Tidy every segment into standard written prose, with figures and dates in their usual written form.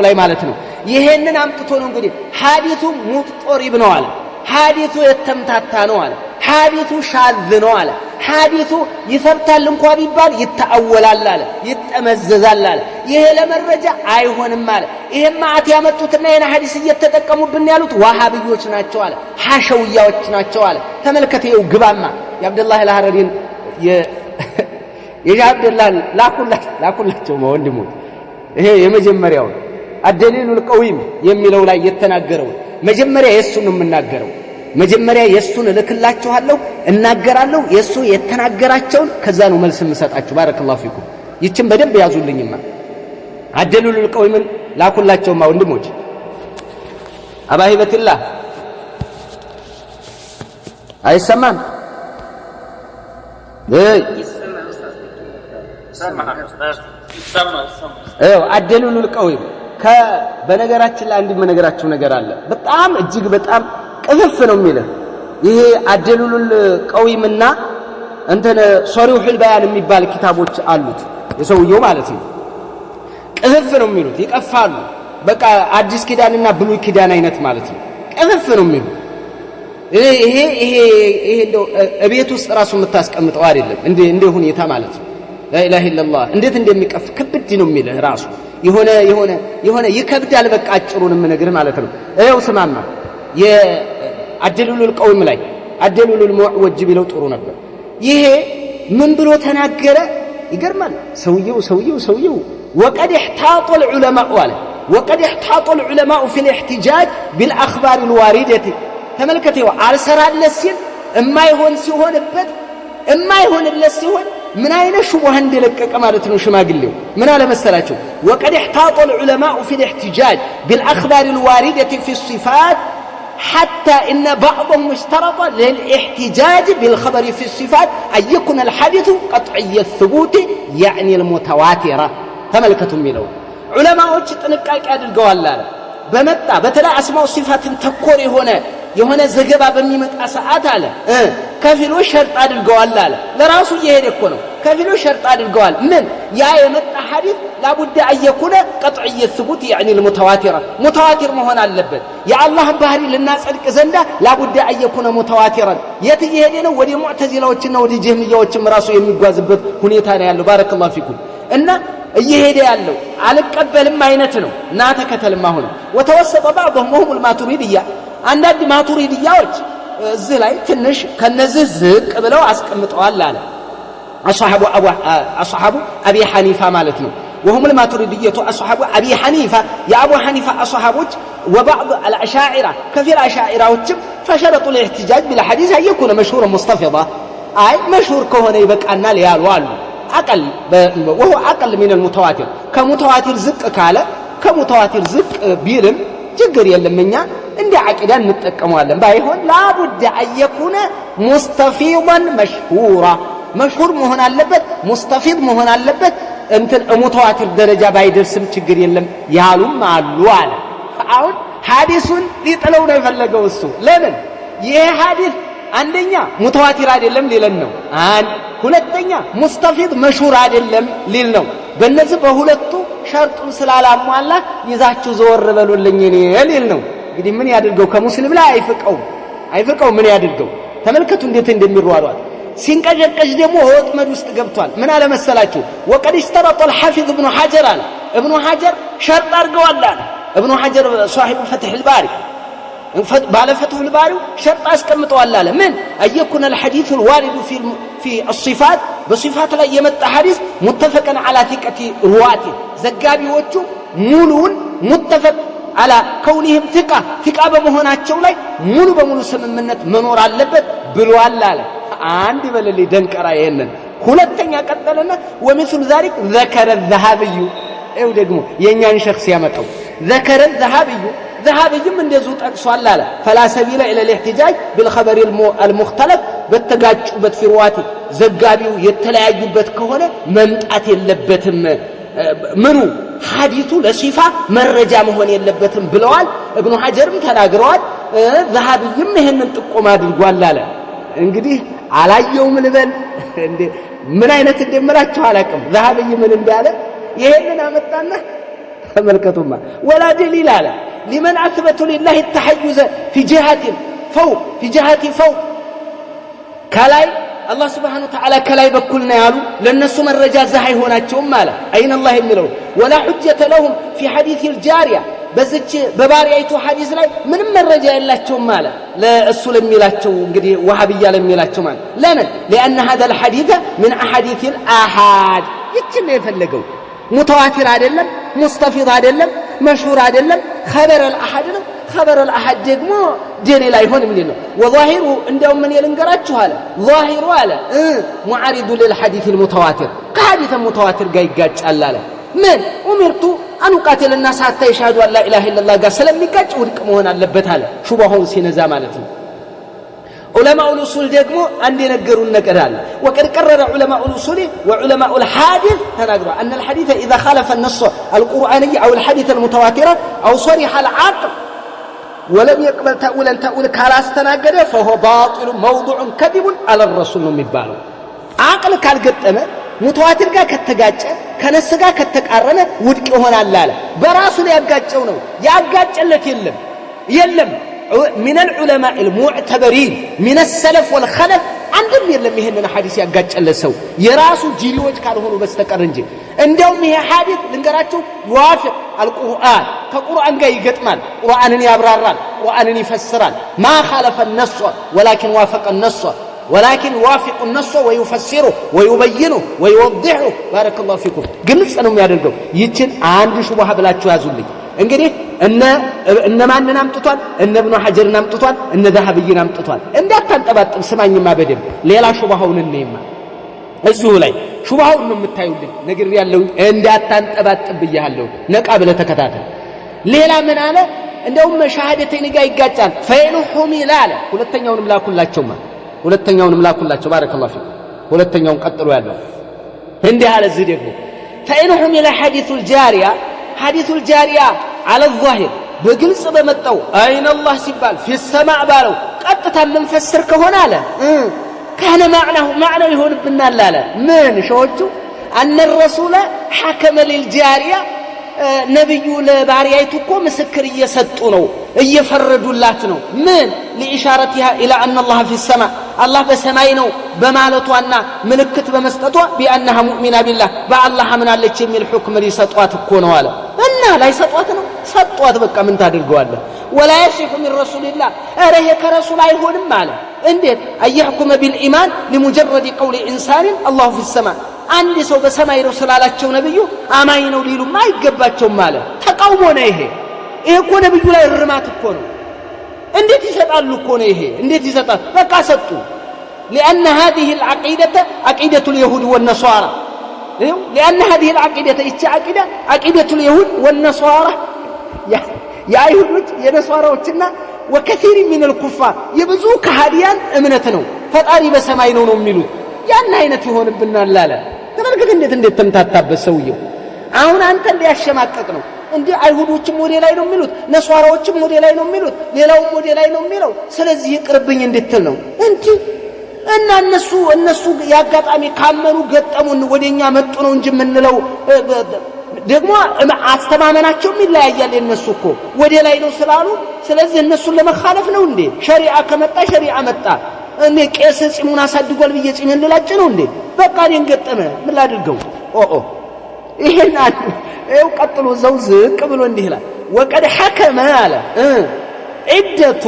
ላይ ማለት ነው ይሄንን አምጥቶ ነው እንግዲህ ሐዲሱ ሙጥሪብ ነው አለ ሐዲሱ የተምታታ ነው አለ ሐዲሱ ሻዝ ነው አለ ሐዲሱ ይፈርታል እንኳን ቢባል ይተአወላል አለ ይተመዘዛል አለ ይሄ ለመረጃ አይሆንም አለ ይሄን ማአት ያመጡትና የና ሐዲስ እየተጠቀሙብን ያሉት ዋሃብዮች ናቸው አለ ሐሸውያዎች ናቸው አለ ተመልከተው ግባማ የአብዱላህ አልሐረቢን የአብዱላህ ላኩላቸው ወንድሙ ይሄ የመጀመሪያው الدليل القويم የሚለው ላይ የተናገረው መጀመሪያ የሱን ነው የምናገረው መጀመሪያ የሱን ልክላችኋለሁ እናገራለሁ የሱ የተናገራቸውን ከዛ ነው መልስ የምሰጣችሁ ባረከላሁ ፊኩም ይችን በደንብ ያዙልኝማ الدليل القويم ላኩላቸውማ ወንድሞች አባሂበትላህ አይሰማም الدليل القويم በነገራችን ላይ አንድ መነገራችሁ ነገር አለ በጣም እጅግ በጣም ቅፍፍ ነው የሚለው ይሄ አደሉል ቀዊምና እንተነ ሶሪሁል በያን የሚባል ኪታቦች አሉት የሰውየው ማለት ነው ቅፍፍ ነው የሚሉት ይቀፋሉ በቃ አዲስ ኪዳንና ብሉይ ኪዳን አይነት ማለት ነው ቅፍፍ ነው የሚሉት ይሄ እንደው እቤት ውስጥ ራሱ የምታስቀምጠው አይደለም እንደ ሁኔታ ማለት ነው لا اله الا الله እንዴት እንደሚቀፍ ክብድ ነው የሚለው ራሱ የሆነ ይከብዳል በቃ አጭሩንም ነገር ማለት ነው እየው ስማማ የአደሉል ቀውም ላይ አደሉል ሙዕወጅ ቢለው ጥሩ ነበር ይሄ ምን ብሎ ተናገረ ይገርማል ሰውየው وقد احتاط العلماء وقد احتاط العلماء في الاحتجاج بالاخبار الوارده ተመልከተው አልሰራለስ ሲል እማይሆን ሲሆንበት እማይሆንለስ ሲሆን من أين شبه እንደለቀቀ ማለት ነው ሽማግሌው ምን አለ መሰላችሁ وقد احتاط العلماء في الاحتجاج بالاخبار الوارده في الصفات حتى ان بعضهم اشترط للاحتجاج بالخبر في الصفات ان يكون الحديث قطعي الثبوت يعني المتواتره ተመልከቱም ይለው ዑለማዎች ጥንቃቄ አድርገዋል አለ በመጣ በተለይ አስማው ሲፋትን ተኮር የሆነ ዘገባ በሚመጣ ሰዓት አለ ከፊሎች ሸርጥ አድርገዋል አለ ለራሱ እየሄደ እኮ ነው ከፊሎች ሸርጥ አድርገዋል ምን ያ የመጣ ሐዲስ لابد ان يكون قطعي الثبوت يعني المتواتره متواتر መሆን አለበት የአላህ ባህሪ ለናጸድቅ ዘንዳ لابد ان يكون متواترا የት እየሄደ ነው ወደ ሙዕተዚላዎችና ወደ ጀህሚያዎችም ራሱ የሚጓዝበት ሁኔታ ነው ያለው ባረከላሁ ፊኩም እና እየሄደ ያለው አልቀበልም አይነት ነው እና ተከተልማ ሆነ وتوسط بعضهم وهم الماتريديه አንዳንድ ማቱሪዲያዎች እዚህ ላይ ትንሽ ከነዚህ ዝቅ ብለው አስቀምጠዋል አለ አصحاب ابي حنيفه ማለት ነው وهم الماتريديه اصحاب ابي حنيفه يا ابو حنيفه اصحابوች وبعض الاشاعره كثير اشاعراዎችም فشرطوا الاحتجاج بالحديث يكون مشهورا مستفيضا اي مشهور ከሆነ ይበቃናል ያሉ አሉ اقل وهو اقل من المتواتر كمتواتر ዝቅ ካለ ከሙተዋቲር ዝቅ ቢልም ችግር የለምኛ እንደ አቂዳን እንጠቀመዋለን ባይሆን لابد ان يكون مستفيضا مشهورا مشهور መሆን አለበት مستفيض መሆን አለበት እንትን ሙተዋቲር ደረጃ ባይደርስም ችግር የለም ያሉም አሉ አለ አሁን ሐዲሱን ሊጥለው ነው የፈለገው እሱ ለምን ይሄ ሐዲስ አንደኛ ሙተዋቲር አይደለም ሊለን ነው ሁለተኛ ሙስተፊድ መሽሁር አይደለም ሊል ነው በእነዚህ በሁለቱ ሸርጡን ስላላሟላ ይዛችሁ ዘወር በሉልኝ ሊል ነው እንግዲህ ምን ያድርገው ከሙስሊም ላይ አይፍቀው ምን ያድርገው ተመልከቱ እንዴት እንደሚሯሯጥ ሲንቀጀቀጅ ደግሞ ወጥመድ ውስጥ ገብቷል ምን አለ መሰላችሁ وقد اشترط الحافظ ابن حجر شرط አድርገዋል ابن حجر صاحب فتح الباري ባለ فتح الباري شرط አስቀምጠዋል አለ ምን ايكون الحديث الوارد في الصفات بصفات ላይ የመጣ ሐዲስ متفقا على ثقة رواته ዘጋቢዎቹ ሙሉን متفق على كونهم ثقة በመሆናቸው ላይ ሙሉ በሙሉ ስምምነት መኖር አለበት ብሏል አለ አንድ በለሊ ደንቀራ ይሄንን ሁለተኛ ቀጠለና ومثل ذلك ذكر الذهبي እው ደግሞ የኛን ሸخص ያመጣው ذكر الذهبي እንደዚሁ ጠቅሷል አለ فلا سبيل الى الاحتجاج بالخبر المختلف በተጋጩበት ፍርዋት ዘጋቢው የተለያዩበት ከሆነ መምጣት የለበትም ምኑ ሐዲሱ ለሲፋ መረጃ መሆን የለበትም ብለዋል ኢብኑ ሐጀርም ተናግረዋል ذهبيም ይሄንን ጥቆማ አድርጓል አለ እንግዲህ አላየውም ልበል እንዴ ምን አይነት እንደምላችሁ አላቀም ذهبي ምን እንዳለ ይሄንን አመጣና تملكتما ولا دليل على لمن أثبت لله التحيز في جهة فوق كلاي الله سبحانه وتعالى كلاي بكلنا يالو لأن سمى الرجال زحي هنا مالا أين الله يملون ولا حجة لهم في حديث الجارية بزج بباريته حديث لا من الرجال الله مالا لا السلم ميلاتشو انغدي وهابيه لميلاتشو مال لأن هذا الحديث من أحاديث الآحاد يتشل يفلقوا متواتر አይደለም مستفيض አይደለም مشهور አይደለም خبر الأحد ነው خبر الأحد ደግሞ دليل አይሆንም ነው وظاهره እንደውም ምን ይልንገራችሁ አለ ظاهره አለ معارض للحديث المتواتر كحديث المتواتر ጋር ይጋጫል አለ من أمرت أن أقاتل الناس حتى يشهدوا أن لا إله إلا الله قال ስለሚጋጭ ውድቅ መሆን አለበት አለ ሹባውን ሲነዛ ማለት ነው علماء الأصول ደግሞ አንድ የነገሩን ነገር አለ وقد قرر علماء الأصول وعلماء الحديث تناقضوا أن الحديث إذا خالف النص القرآني أو الحديث المتواتر أو صرح العقل ولم يقبل تأويل ካላስተናገደ فهو باطل موضوع كذب على الرسول የሚባለው عقل ካልገጠመ ሙተዋቲር ጋር ከተጋጨ ከነስ ጋር ከተቃረነ ውድቅ ይሆናል አለ በራሱ ላይ ያጋጨው ነው ያጋጨለት የለም من العلماء المعتبرين من السلف والخلف عندهم يلم ይሄንን ሐዲስ ያጋጨለት ሰው የራሱ ጂሪዎች ካልሆኑ በስተቀር እንጂ እንደውም ይሄ ሐዲስ ልንገራችሁ ዋፊቅ القرآن ከቁርአን ጋር ይገጥማል ቁርአንን ያብራራል ቁርአንን ይፈስራል ما خالف النص ولكن وافق النص ولكن يوافق النص ويفسره ويبينه ويوضحه بارك الله فيكم ግልጽ ነው የሚያደርገው ይችን አንድ ሹብሃ ብላችሁ ያዙልኝ እንግዲህ እነ ማንንም አምጥቷል እነ ኢብኑ ሐጀርን አምጥቷል እነ ዘሐቢን አምጥቷል እንዳታንጠባጥብ ስማኝማ በደም ሌላ ሹብሃውን እንይማ እዚሁ ላይ ሹብሃውን ነው የምታዩልኝ ነገር ያለው እንዳታንጠባጥብ ይያለው ነቃ ብለ ተከታተል ሌላ ምን አለ እንደውም ሻሃደተይን ጋር ይጋጫል ፈይኑሁም ይላል ሁለተኛውንም ላኩላቸው ባረከላሁ ፊክ ሁለተኛውን ቀጥሎ ያለው እንዲህ አለ እዚህ ደግሞ ፈይኑሁም ኢላ ሐዲሱል ጃሪያ على الظاهر بجلس بمتو أين الله سبال في السماء بالو قطة من فسر كهنا لا كان معنى يهون بنا لا من شوتو أن الرسول حكم للجارية نبي لباريايتكو مسكر يسطونو يفردوا لاتنو من لإشارتها إلى أن الله في السماء الله بسماينو بمالتوانا ملكت بمسطتوا بأنها مؤمنة بالله بالله من الله يميل الحكم لسطوات كونوا ولا لا يسطواتنا سطوات بقى من تادرغواله ولا يصح من رسول الله اريه كرسول አይሆንም ማለት እንዴት አይحكم بالإيمان لمجرد قول إنسان الله في السماء አንድ ሰው በሰማይ ነው ስላላቸው ነብዩ አማኝ ነው ሊሉም አይገባቸውም ማለት ተቃውሞ ነው ይሄ እኮ ነብዩ ላይ ርማት እኮ ነው እንዴት ይሰጣሉ እኮ ነው ይሄ እንዴት ይሰጣል በቃ ሰጡ لأن هذه العقيدة عقيدة اليهود والنصارى لأن هذه العقيدة عقيدة اليهود والنصارى يا يهود يا نصارى وتنا وكثير من الكفار يبزو كهاديان امنتنو فطاري بسماي ነው የሚሉት ያን አይነት ይሆንብናል ላላ ተመልከት እንዴት ተምታታበት ሰውየው አሁን አንተ ሊያሸማቀቅ ነው እንዴ አይሁዶችም ወደ ላይ ነው የሚሉት ነሷራዎችም ወደ ላይ ነው የሚሉት ሌላው ወደ ላይ ነው የሚለው ስለዚህ ይቅርብኝ እንድትል ነው እንጂ እና እነሱ ያጋጣሚ ካመኑ ገጠሙን ወደኛ መጡ ነው እንጂ ምንለው ደግሞ አስተማመናቸው ይለያያል እነሱ እኮ ወደ ላይ ነው ስላሉ ስለዚህ እነሱን ለመخالف ነው እንዴ ሸሪዓ ከመጣ ሸሪዓ መጣ እኔ ቄስ ጺሙን አሳድጓል ብዬ ጺሜን ልላጭ ነው እንዴ በቃ እኔን ገጠመ ምን ላድርገው ይሄን አይው ቀጥሎ ዝቅ ብሎ እንዲህ ይላል وقد حكم على عدة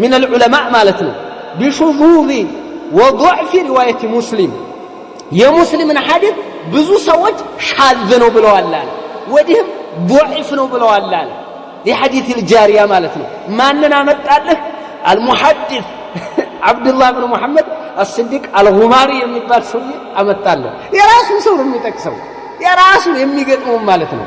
من العلماء مالتنا بشذوذ وضعف رواية مسلم يا مسلم حديث ብዙ ሰዎች ሻዝ ነው ብለዋል ወዲህም ضعيف ነው ብለዋል لحديث الجارية ማለት ነው ማንና መጣልህ المحدث عبد الله بن محمد الصديق الغماري የሚባል ሰው አመጣለ የራሱ ሰው ነው የሚጠቅሰው የራሱ የሚገጥመው ማለት ነው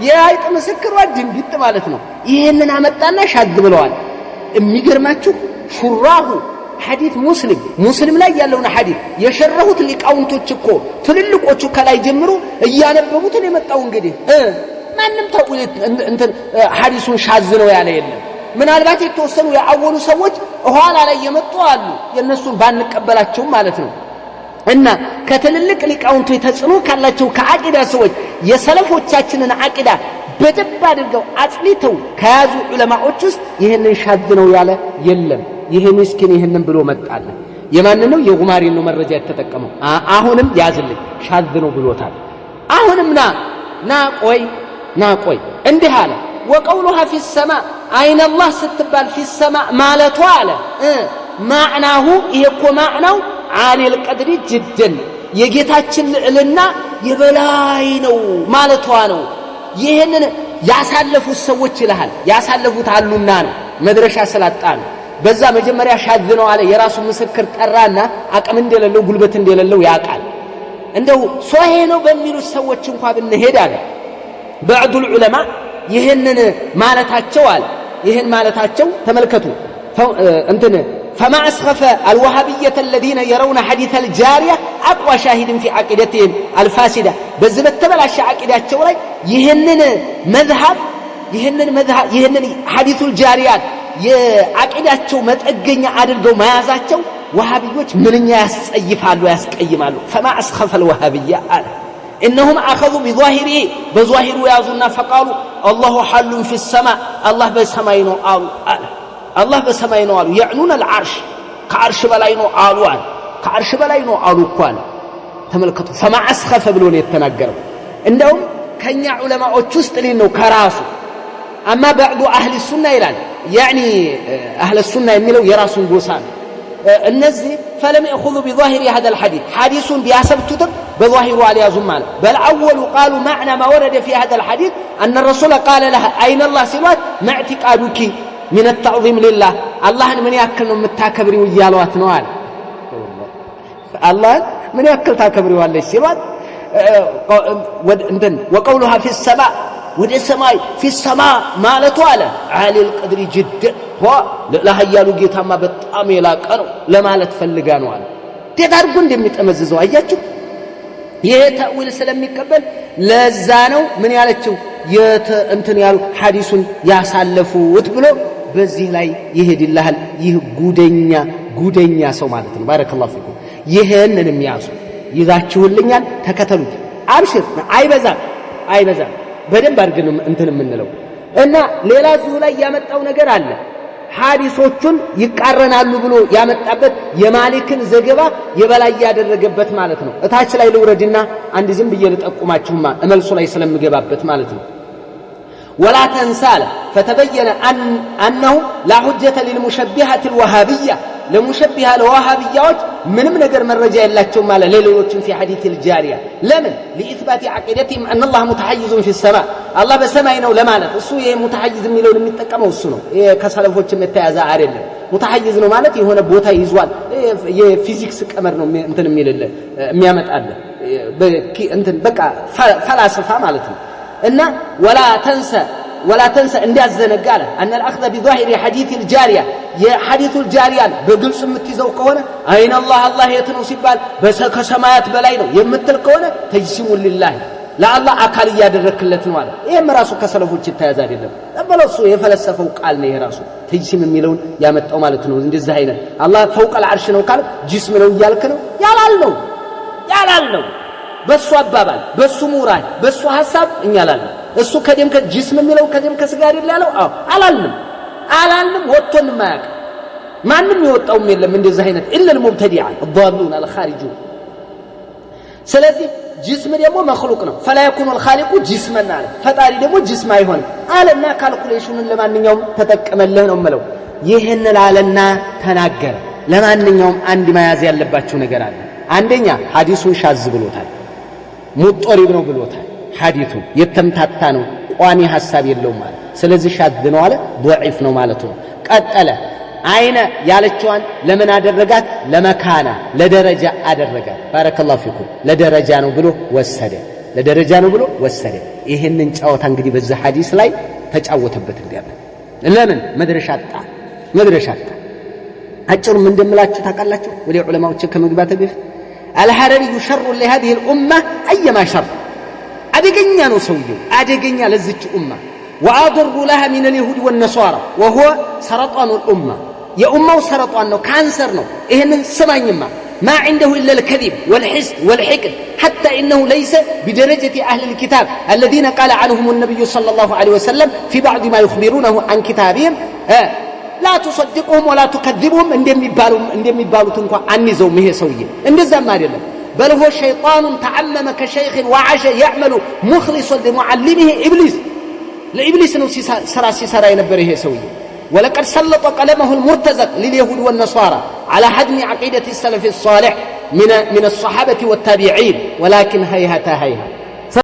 የአይጥ ምስክር ወድንግጥ ማለት ነው ይሄንን አመጣና ሻዝ ብለዋል የሚገርማችሁ ሹራሁ حديث مسلم ላይ ያለውን ሐዲስ የሸረሁት ሊቃውንቶች እኮ ትልልቆቹ ከላይ ጀምሮ እያነበቡት ነው የመጣው እንግዲህ ማንንም ተውለት እንትን ሐዲሱን ሻዝ ነው ያለ የለም ምናልባት የተወሰኑ ያአወሉ ሰዎች ኋላ ላይ የመጡ አሉ የነሱን ባንቀበላቸው ማለት ነው እና ከትልልቅ ሊቃውንቶች ተጽኖ ካላቸው ከአቂዳ ሰዎች የሰለፎቻችንን አቂዳ በደብ አድርገው አጽሊተው ከያዙ ዑለማዎች ውስጥ ይሄንን ሻዝ ነው ያለ የለም። ይሄ ምስኪን ይሄንን ብሎ መጣለ። የማን ነው? የጉማሬን ነው መረጃ የተጠቀመው። አሁንም ያዝልኝ ሻዝ ነው ብሎታል። አሁንም ና ቆይ እንዲህ አለ وقولها في السماء أين الله ستبال في السماء مالتو على معناه يكو معناه عالي القدر جدا يجيتاችን ልዕልና የበላይ ነው ማለቷ ነው። ይሄንን ያሳለፉት ሰዎች ይላል ያሳለፉት አሉና ነው መድረሻ ስላጣ ነው። በዛ መጀመሪያ ሻዝ ነው አለ የራሱ ምስክር ጠራና አቅም እንደሌለው ጉልበት እንደሌለው ያቃል። እንደው ሶሄ ነው በሚሉት ሰዎች እንኳን ብንሄድ አለ بعض العلماء ይሄንን ማለታቸው አለ ይሄን ማለታቸው ተመልከቱ فما أسخف الوهابية الذين يرون حديث الجارية أقوى شاهد في عقيدتهم الفاسدة بزبط تبلاش عقيدتهم ላይ ይሄንን መذهب ይሄንን حديث الجاريات የዓቂዳቸው መጠገኛ አድርገው መያዛቸው ወሃቢዎች ምንኛ ያስጸይፋሉ ያስቀይማሉ። فما أسخف الوهابية አለ إنهم أخذوا بظاهره بظاهر يازونا فقالوا الله حل في السماء الله بسماء ነው አሉ الله بسماء ነው አሉ يعنون العرش كعرش በላይ ነው አሉ كعرش በላይ ነው አሉ እኮ አለ ተመልከቱ فما أسخف ብሎ ነው የተናገረው። እንደውም ከኛ ዑለማዎች ውስጥ ነው ከራሱ أما بعض أهل السنة ይላል يعني أهل السنة የሚለው የራሱን ጎሳ ነው النزي فلم يأخذوا بظاهر هذا الحديث حديث بياسبتهم بظاهر على يزمان بل أول قالوا معنى ما ورد في هذا الحديث أن الرسول قال لها أين الله سوات ما اعتقادك من التعظيم لله الله من يأكل متاكبري ويالوات نوال الله من يأكل تاكبري والله سوات وقولها في السماء ወደ ሰማይ في السماء ማለቱ አለ عالي القدر جدا لا هيالو ጌታማ በጣም የላቀ ነው ለማለት ፈልጋ ነው አለ። ተዳርጎ እንደሚጠመዝዘው አያችሁ ይሄ ተዊል ስለሚቀበል ለዛ ነው ምን ያለችው ያሉ ሐዲሱን ያሳለፉት ብሎ በዚህ ላይ ይሄድልሃል። ይህ ጉደኛ ሰው ማለት ነው። ባረከላሁ ፊኩም ይሄንንም ያዙ ይዛችሁልኛል ተከተሉት። አብሽር አይበዛም በደንብ አድርገን ምንለው እና ሌላ ዙ ላይ ያመጣው ነገር አለ ሐዲሶቹን ይቃረናሉ ብሎ ያመጣበት የማሊክን ዘገባ የበላይ ያደረገበት ማለት ነው። እታች ላይ ልውረድና አንድ ዝም ብዬ ልጠቁማችሁማ እመልሱ ላይ ስለምገባበት ማለት ነው። ولا تنسى فتبين أنه لا حجة للمشبهة الوهابية لمشبهة الوهابيات منم نجر مرجع اللاتهم على ليلوتهم في حديث الجارية لمن لإثبات عقيدتهم أن الله متحيز في السماء الله بسماء إنه لماذا السوء متحيز من لون متكمل السنة كسلفوتهم متعزا عارل متحيز إنه مالتي هنا بوتا يزوال فيزيكس كمرنا أنتن ميل الله ميامت الله أنتن بقى فلاسفة مالتهم إن ولا تنسى إن الزنقالة أن الأخذ بظاهر حديث الجارية حديث الجارية بقل سمتزو كونه أين الله يتنو سبال بس كسمايات بلاينو يمتل كونه تجسم لله لا الله أكال يادرك اللتنوالا إيه مراسو كسلفو التازار الله أبلسو يفلسفو قالنا يراسو تجسم الميلون يامت أمالتنو زند الزهينة الله فوق العرش نو قال جسمنو يالكنو يالالنو በሱ አባባል በሱ ሙራድ በሱ ሐሳብ እኛ አላልንም። እሱ ከደም ከጅስም የሚለው ከደም ከስጋር ይላለው አላልንም ወጥቶን ማያቅ ማንንም ይወጣውም የለም እንደዚህ አይነት الا المبتدع الضالون الخارجون። ስለዚህ ጅስም ደግሞ መخلوق ነው فلا يكون الخالق جسما አለ ፈጣሪ ደግሞ ጅስም አይሆንም አለና ካልኩሌሽኑን ለማንኛውም ተጠቀመልህ ነው የምለው። ይሄን ላለና ተናገረ። ለማንኛውም አንድ መያዝ ያለባችሁ ነገር አለ። አንደኛ ሐዲሱን ሻዝ ብሎታል ሙጦሪብ ነው ብሎታል። ሐዲሱ የተምታታ ነው ቋሚ ሐሳብ የለውም ማለት ስለዚህ ሻዝ ነው አለ ضعيف ነው ማለት ነው። ቀጠለ አይነ ያለችዋን ለምን አደረጋት? ለመካና ለደረጃ አደረጋት። ባረከላሁ ፊኩም ለደረጃ ነው ብሎ ወሰደ። ይሄንን ጫወታ እንግዲህ በዚህ ሐዲስ ላይ ተጫወተበት እንዲያለ ለምን መድረሻ አጣ አጭሩም እንደምላችሁ ታውቃላችሁ ወደ ዑለማዎች ከመግባተ በፊት الحرري شر لهذه الأمة أيما شر أدقنيا نسويه أدقنيا لزج أمة وأضر لها من اليهود والنصارى وهو سرطان الأمة يا أمة وسرطان كانسر إهن سمعين ما ما عنده إلا الكذب والحسد والحقد، حتى إنه ليس بدرجة أهل الكتاب الذين قال عنهم النبي صلى الله عليه وسلم في بعض ما يخبرونه عن كتابهم لا تصدقهم ولا تكذبهم عندما يبالوا تنكوا عني زومه سوية عند الزمان الله، بل هو شيطان تعمم كشيخ وعش يعمل مخلصا لمعلمه إبليس، لإبليس سراسي سرا ينبره سوية. ولقد سلط قلمه المرتزق لليهود والنصارى على هدم عقيدة السلف الصالح من الصحابة والتابعين، ولكن هيهات